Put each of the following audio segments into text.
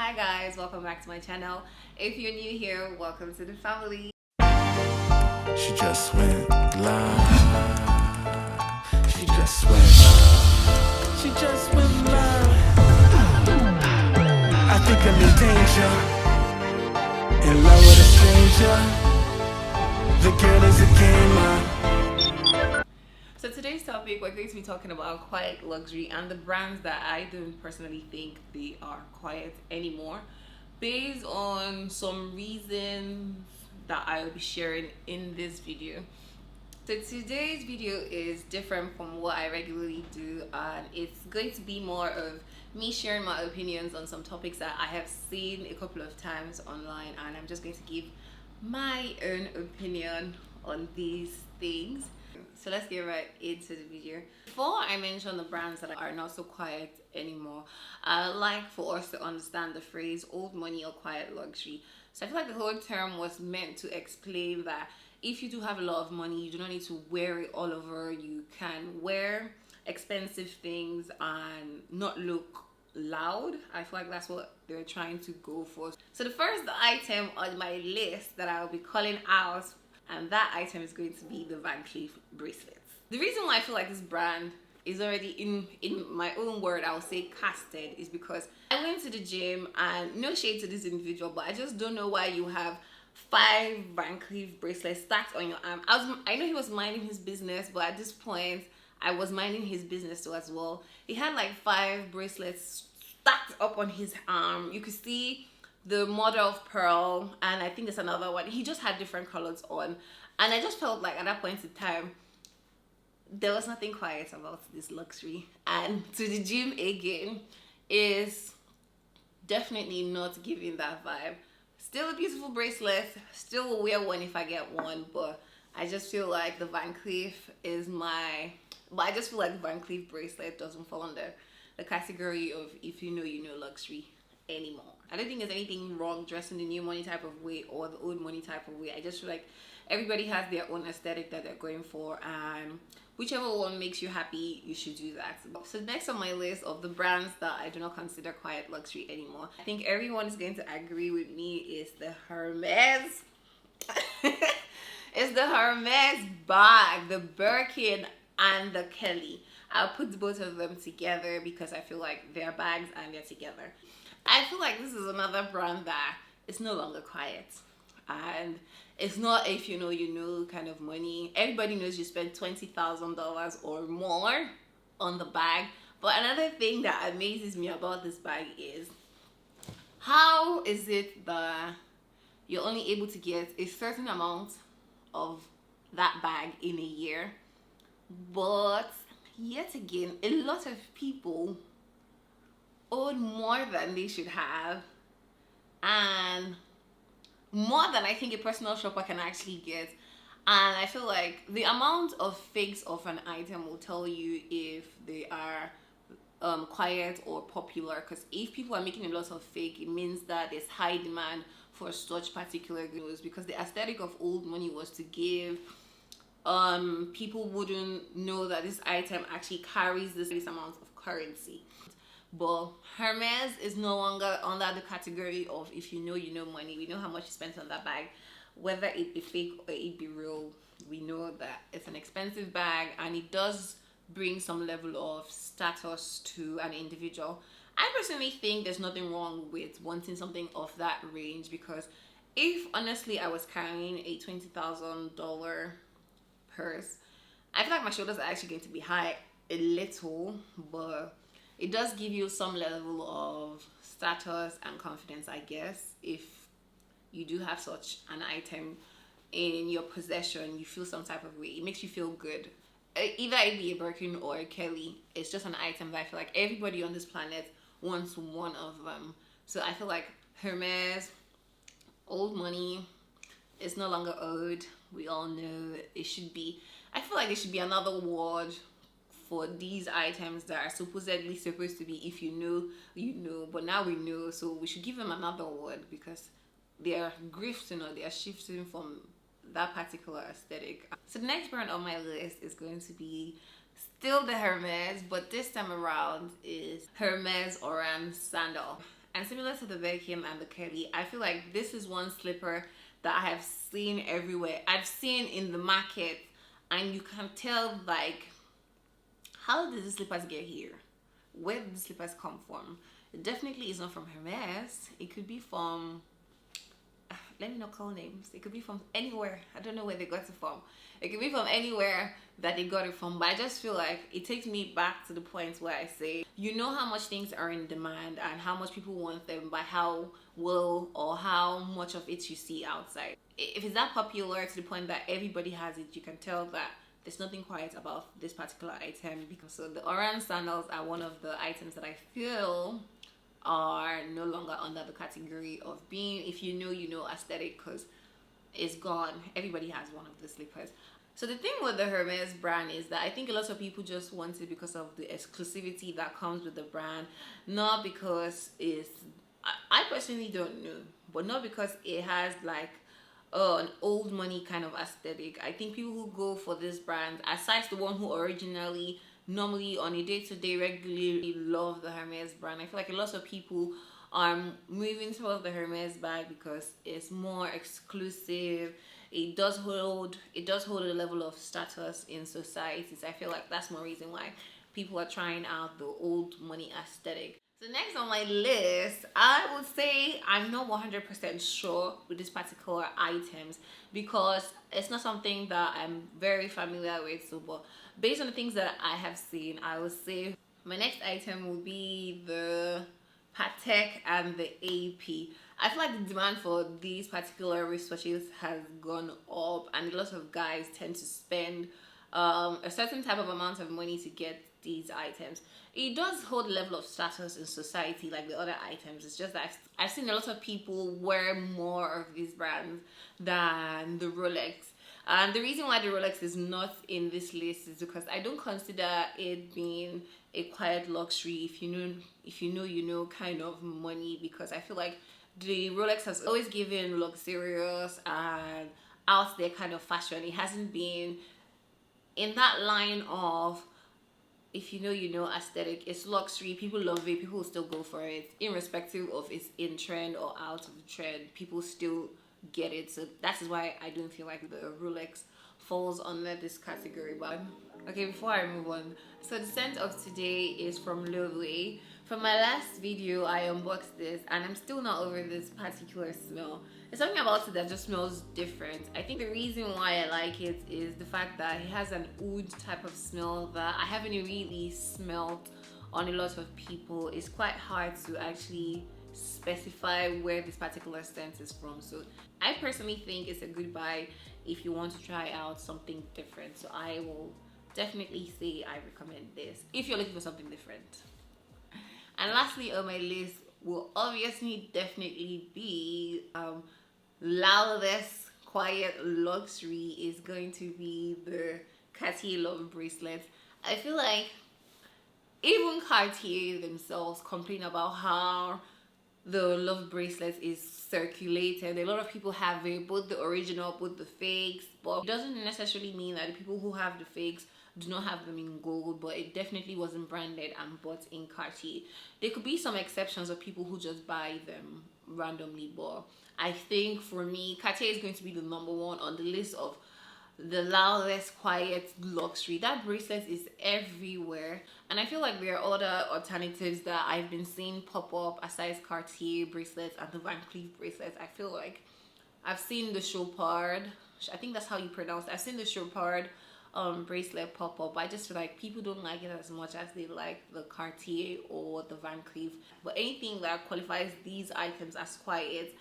Hi guys, welcome back to my channel. If you're new here, welcome to the family. She just went live. She just went live. She just went live. I think I'm in danger, in love with a stranger. The girl is a gamer. So today's topic, we're going to be talking about quiet luxury and the brands that I don't personally think they are quiet anymore, based on some reasons that I'll be sharing in this video. So today's video is different from what I regularly do, and it's going to be more of me sharing my opinions on some topics that I have seen a couple of times online, and I'm just going to give my own opinion on these things. So let's get right into the video. Before I mention the brands that are not so quiet anymore, I like for us to understand the phrase old money or quiet luxury. So I feel like the whole term was meant to explain that if you do have a lot of money, you do not need to wear it all over. You can wear expensive things and not look loud. I feel like that's what they're trying to go for. So the first item on my list that I'll be calling out, and that item is going to be the Van Cleef bracelets. The reason why I feel like this brand is already in my own word, I would say casted, is because I went to the gym, and no shade to this individual, but I just don't know why you have 5 Van Cleef bracelets stacked on your arm. I know he was minding his business, but at this point I was minding his business too as well. He had like 5 bracelets stacked up on his arm. You could see the mother of pearl, and I think there's another one. He just had different colors on, and I just felt like at that point in time there was nothing quiet about this luxury. And to the gym again is definitely not giving that vibe. Still a beautiful bracelet, still will wear one if I get one, but I just feel like the Van Cleef is but I just feel like the Van Cleef bracelet doesn't fall under the category of if you know luxury anymore. I don't think there's anything wrong dressing the new money type of way or the old money type of way. I just feel like everybody has their own aesthetic that they're going for, and whichever one makes you happy, you should do that. So next on my list of the brands that I do not consider quiet luxury anymore, I think everyone is going to agree with me, is the Hermes. It's the Hermes bag, the Birkin and the Kelly. I'll put both of them together because I feel like they're bags and they're together. I feel like this is another brand that is no longer quiet, and it's not if you know kind of money. Everybody knows you spend $20,000 or more on the bag. But another thing that amazes me about this bag is how is it that you're only able to get a certain amount of that bag in a year, but yet again a lot of people own more than they should have, and more than I think a personal shopper can actually get. And I feel like the amount of fakes of an item will tell you if they are quiet or popular, because if people are making a lot of fake, it means that there's high demand for such particular goods, because the aesthetic of old money was to give people wouldn't know that this item actually carries this amount of currency. But Hermes is no longer under the category of if you know money. We know how much you spent on that bag, whether it be fake or it be real. We know that it's an expensive bag, and it does bring some level of status to an individual. I personally think there's nothing wrong with wanting something of that range, because if honestly I was carrying a $20,000 purse, I feel like my shoulders are actually going to be high a little, but it does give you some level of status and confidence, I guess. If you do have such an item in your possession, you feel some type of way. It makes you feel good. Either it be a Birkin or a Kelly, it's just an item that I feel like everybody on this planet wants one of them. So I feel like Hermes, old money, is no longer owed. We all know it should be. I feel like there should be another award for these items that are supposedly supposed to be if you know, but now we know, so we should give them another award, because they are grifting or they are shifting from that particular aesthetic. So the next brand on my list is going to be still the Hermes, but this time around is Hermes Oran sandal. And similar to the Birkin and the Kelly, I feel like this is one slipper that I have seen everywhere. I've seen in the market, and you can tell, like, how did the slippers get here? Where did the slippers come from? It definitely is not from Hermes. It could be from, let me not call names. It could be from anywhere. I don't know where they got it from. It could be from anywhere that they got it from. But I just feel like it takes me back to the point where I say, you know how much things are in demand and how much people want them by how well or how much of it you see outside. If it's that popular to the point that everybody has it, you can tell that there's nothing quiet about this particular item. Because so the Oran sandals are one of the items that I feel are no longer under the category of being, if you know, you know, aesthetic, because it's gone. Everybody has one of the slippers. So the thing with the Hermes brand is that I think a lot of people just want it because of the exclusivity that comes with the brand, not because it's, I personally don't know, but not because it has like an old money kind of aesthetic. I think people who go for this brand, aside the one who originally normally on a day-to-day regularly love the Hermes brand, I feel like a lot of people are moving towards the Hermes bag because it's more exclusive. It does hold a level of status in societies. I feel like that's more reason why people are trying out the old money aesthetic. So next on my list, I would say I'm not 100% sure with these particular items because it's not something that I'm very familiar with. So, but based on the things that I have seen, I would say my next item will be the Patek and the AP. I feel like the demand for these particular wristwatches has gone up, and a lot of guys tend to spend a certain type of amount of money to get these items. It does hold a level of status in society like the other items. It's just that I've seen a lot of people wear more of these brands than the Rolex. And the reason why the Rolex is not in this list is because I don't consider it being a quiet luxury, if you know kind of money, because I feel like the Rolex has always given luxurious and out there kind of fashion. It hasn't been in that line of, if you know aesthetic. It's luxury, people love it, people will still go for it irrespective of it's in trend or out of trend. People still get it. So that is why I don't feel like the Rolex falls under this category. But okay, before I move on, so the scent of today is from LOUDEST. From my last video, I unboxed this and I'm still not over this particular smell. There's something about it that just smells different. I think the reason why I like it is the fact that it has an oud type of smell that I haven't really smelled on a lot of people. It's quite hard to actually specify where this particular scent is from. So I personally think it's a good buy if you want to try out something different. So I will definitely say I recommend this if you're looking for something different. And lastly on my list will obviously definitely be LOUDEST quiet luxury is going to be the Cartier Love bracelets. I feel like even Cartier themselves complain about how the Love bracelet is circulated. A lot of people have it, both the original, both the fakes, but it doesn't necessarily mean that the people who have the fakes do not have them in gold, but it definitely wasn't branded and bought in Cartier. There could be some exceptions of people who just buy them randomly, but I think for me, Cartier is going to be the number one on the list of the LOUDEST quiet luxury. That bracelet is everywhere, and I feel like there are other alternatives that I've been seeing pop up aside Cartier bracelets and the Van Cleef bracelets. I feel like I've seen the Chopard, I think that's how you pronounce it. I've seen the Chopard bracelet pop up. I just feel like people don't like it as much as they like the Cartier or the Van Cleef. But anything that qualifies these items as quiet,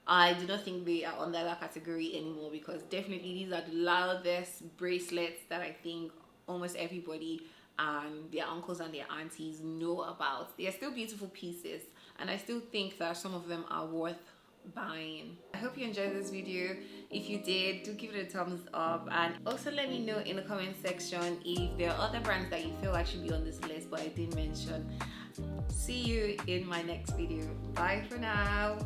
I do not think they are under that category anymore, because definitely these are the LOUDEST bracelets that I think almost everybody and their uncles and their aunties know about. They are still beautiful pieces, and I still think that some of them are worth buying. I hope you enjoyed this video. If you did, do give it a thumbs up, and also let me know in the comment section if there are other brands that you feel like should be on this list but I didn't mention. See you in my next video. Bye for now.